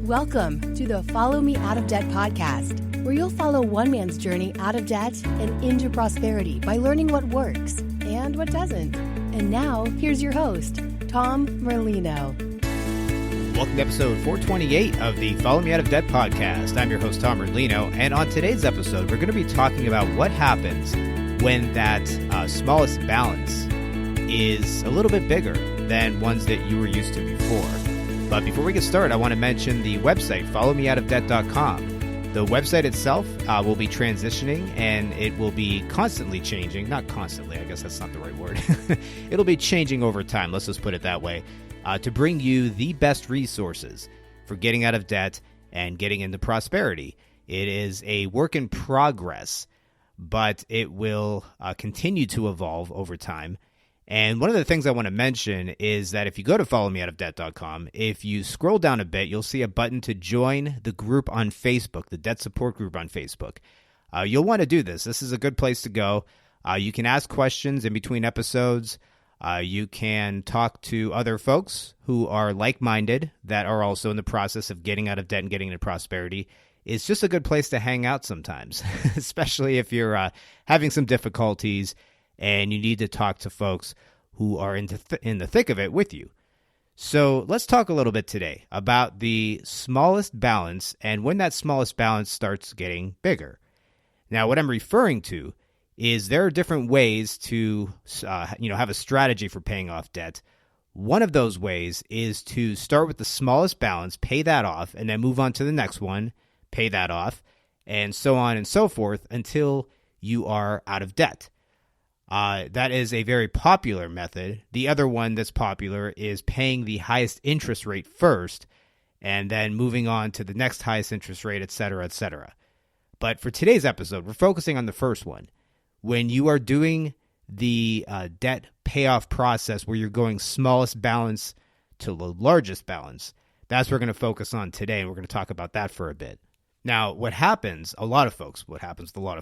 Welcome to the Follow Me Out of Debt podcast, where you'll follow one man's journey out of debt and into prosperity by learning what works and what doesn't. And now, here's your host, Tom Merlino. Welcome to episode 428 of the Follow Me Out of Debt podcast. I'm your host, Tom Merlino, and on today's episode, we're going to be talking about what happens when that smallest balance is a little bit bigger than ones that you were used to before. But before we get started, I want to mention the website, followmeoutofdebt.com. The website itself will be transitioning, and it will be constantly changing. Not constantly, I guess that's not the right word. It'll be changing over time, let's just put it that way, to bring you the best resources for getting out of debt and getting into prosperity. It is a work in progress, but it will continue to evolve over time. And one of the things I want to mention is that if you go to followmeoutofdebt.com, if you scroll down a bit, you'll see a button to join the group on Facebook, the debt support group on Facebook. You'll want to do this. This is a good place to go. You can ask questions in between episodes. You can talk to other folks who are like-minded that are also in the process of getting out of debt and getting into prosperity. It's just a good place to hang out sometimes, especially if you're having some difficulties and you need to talk to folks who are in the thick of it with you. So let's talk a little bit today about the smallest balance and when that smallest balance starts getting bigger. Now, what I'm referring to is there are different ways to have a strategy for paying off debt. One of those ways is to start with the smallest balance, pay that off, and then move on to the next one, pay that off, and so on and so forth until you are out of debt. That is a very popular method. The other one that's popular is paying the highest interest rate first and then moving on to the next highest interest rate, et cetera, et cetera. But for today's episode, we're focusing on the first one. When you are doing the debt payoff process where you're going smallest balance to the largest balance, that's what we're going to focus on today, and we're going to talk about that for a bit. Now, what happens with a lot of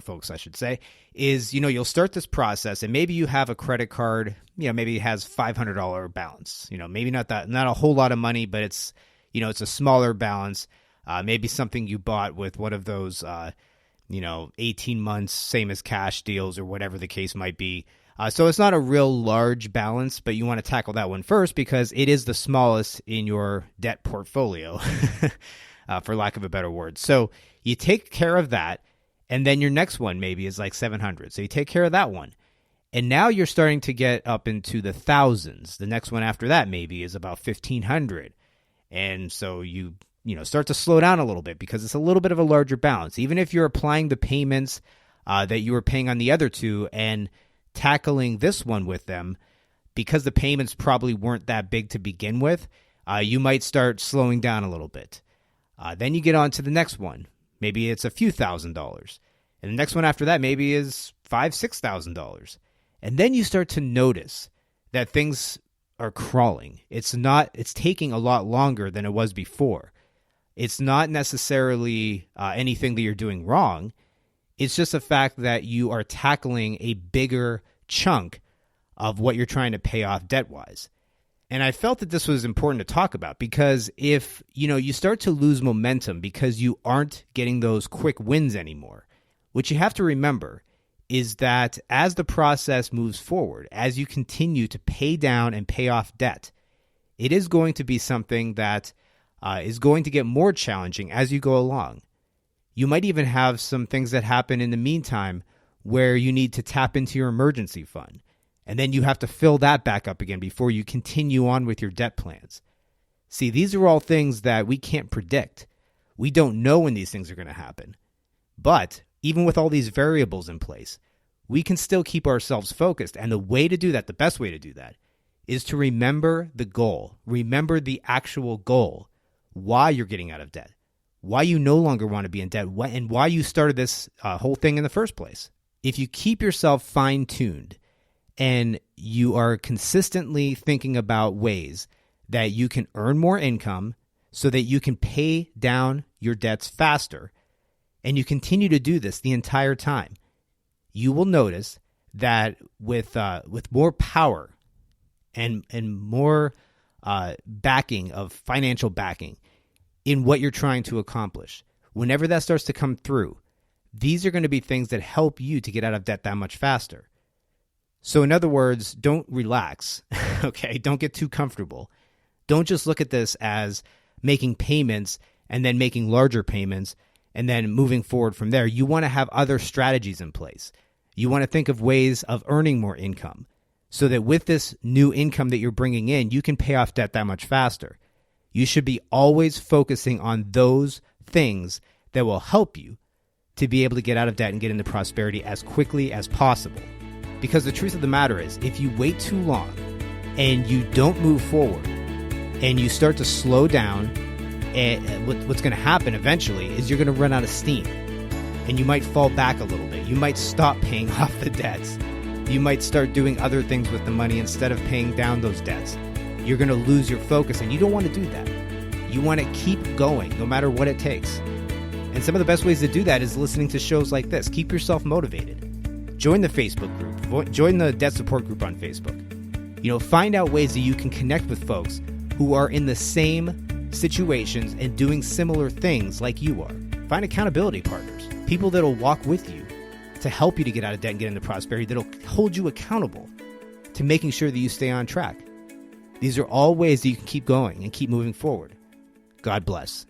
folks, I should say, is, you'll start this process and maybe you have a credit card, maybe it has $500 balance, maybe not a whole lot of money, but it's, it's a smaller balance, maybe something you bought with one of those, 18 months, same as cash deals or whatever the case might be. So it's not a real large balance, but you want to tackle that one first because it is the smallest in your debt portfolio. For lack of a better word. So you take care of that, and then your next one maybe is like 700. So you take care of that one. And now you're starting to get up into the thousands. The next one after that maybe is about 1,500. And so you start to slow down a little bit because it's a little bit of a larger balance. Even if you're applying the payments that you were paying on the other two and tackling this one with them, because the payments probably weren't that big to begin with, you might start slowing down a little bit. Then you get on to the next one. Maybe it's a few $1,000s. And the next one after that maybe is $5,000, $6,000. And then you start to notice that things are crawling. It's taking a lot longer than it was before. It's not necessarily anything that you're doing wrong. It's just the fact that you are tackling a bigger chunk of what you're trying to pay off debt-wise. And I felt that this was important to talk about because if, you start to lose momentum because you aren't getting those quick wins anymore, what you have to remember is that as the process moves forward, as you continue to pay down and pay off debt, it is going to be something that is going to get more challenging as you go along. You might even have some things that happen in the meantime where you need to tap into your emergency fund. And then you have to fill that back up again before you continue on with your debt plans. See, these are all things that we can't predict. We don't know when these things are going to happen. But even with all these variables in place, we can still keep ourselves focused. And the way to do that, the best way to do that, is to remember the goal. Remember the actual goal, why you're getting out of debt, why you no longer want to be in debt, and why you started this whole thing in the first place. If you keep yourself fine-tuned, and you are consistently thinking about ways that you can earn more income so that you can pay down your debts faster, and you continue to do this the entire time, you will notice that with more power and more backing of financial backing, in what you're trying to accomplish. Whenever that starts to come through, these are going to be things that help you to get out of debt that much faster. So in other words, don't relax, okay? Don't get too comfortable. Don't just look at this as making payments and then making larger payments and then moving forward from there. You want to have other strategies in place. You want to think of ways of earning more income so that with this new income that you're bringing in, you can pay off debt that much faster. You should be always focusing on those things that will help you to be able to get out of debt and get into prosperity as quickly as possible. Because the truth of the matter is, if you wait too long and you don't move forward and you start to slow down, what's going to happen eventually is you're going to run out of steam and you might fall back a little bit. You might stop paying off the debts. You might start doing other things with the money instead of paying down those debts. You're going to lose your focus, and you don't want to do that. You want to keep going no matter what it takes. And some of the best ways to do that is listening to shows like this. Keep yourself motivated. Join the Facebook group. Join the debt support group on Facebook. Find out ways that you can connect with folks who are in the same situations and doing similar things like you are. Find accountability partners, people that'll walk with you to help you to get out of debt and get into prosperity, that'll hold you accountable to making sure that you stay on track. These are all ways that you can keep going and keep moving forward. God bless.